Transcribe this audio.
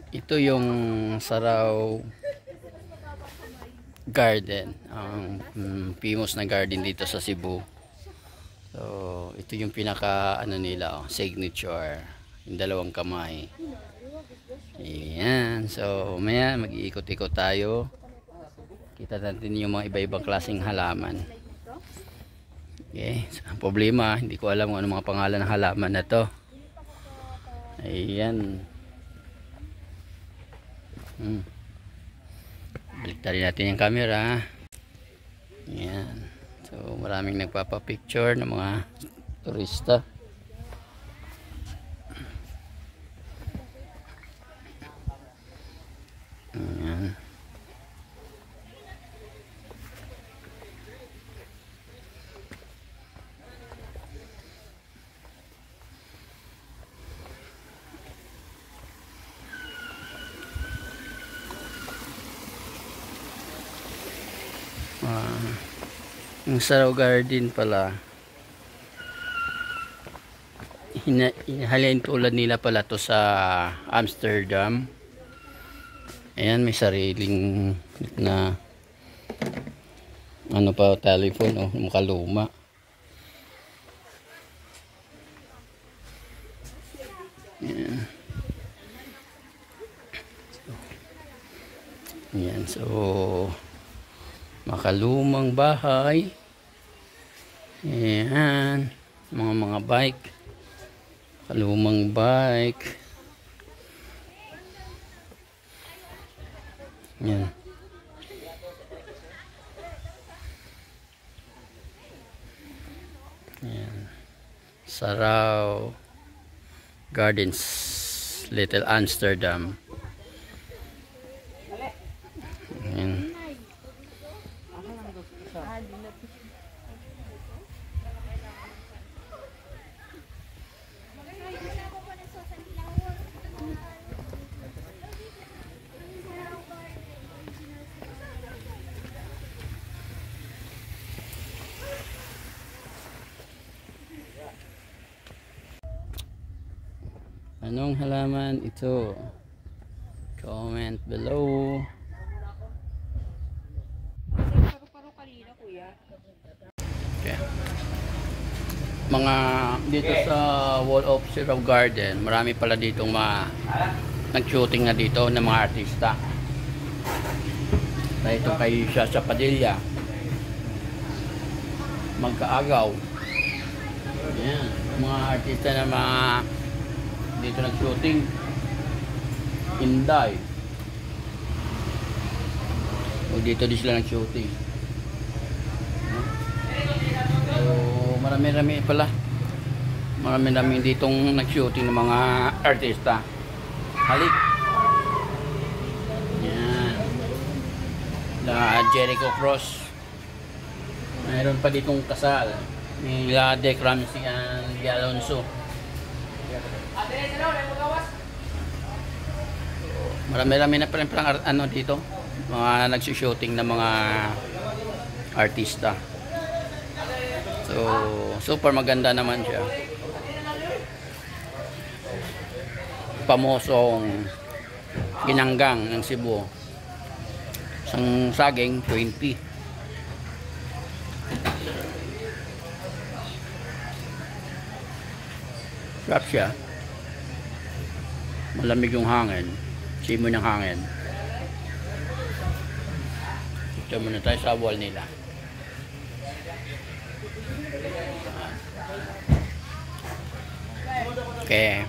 Ito yung Saraw Garden, ang famous na garden dito sa Cebu. So, ito yung pinaka ano nila, signature, yung dalawang kamay. Ayan, so maya mag-iikot-ikot tayo. Kita natin yung mga iba-ibang klaseng halaman. Okay, so, ang problema, hindi ko alam kung ano mga pangalan ng halaman na to. Ayan. Baliktarin natin yung camera. Ayan. So maraming nagpapapicture ng mga turista. Ayan. Yung Saraw Garden pala, hinahalin tulad nila pala to sa Amsterdam. Ayan, may sariling na ano pa, telephone, makaluma. Ayan. Ayan, so makalumang bahay. Ayan, mga bike, makalumang bike. Ayan. Ayan. Saraw Gardens, Little Amsterdam. Ayan. Anong halaman ito? Comment below. Okay. Mga dito sa Wall of Saraw Garden, marami pala ditong nag-shooting na dito ng mga artista. Na ito kay Shasha Padilla, Magkaagaw. Ayan, mga artista na mga dito nag-shooting. Inday. O dito din sila nag-shooting. So marami-rami pala. Marami-rami ditong nag-shooting ng mga artista. Halik. Yan. La Jericho Cross. Mayroon pa ditong kasal. Nila Dec Ramsey and Alonso. Marami-rami na pa rin ano dito, mga nagsushooting na mga artista. So super maganda naman siya. Pamosong ginanggang ng Cebu. Isang saging 20. Sarap siya. Malamig yung hangin. Simoy ng hangin. Ito muna tayo sa wall nila. Okay.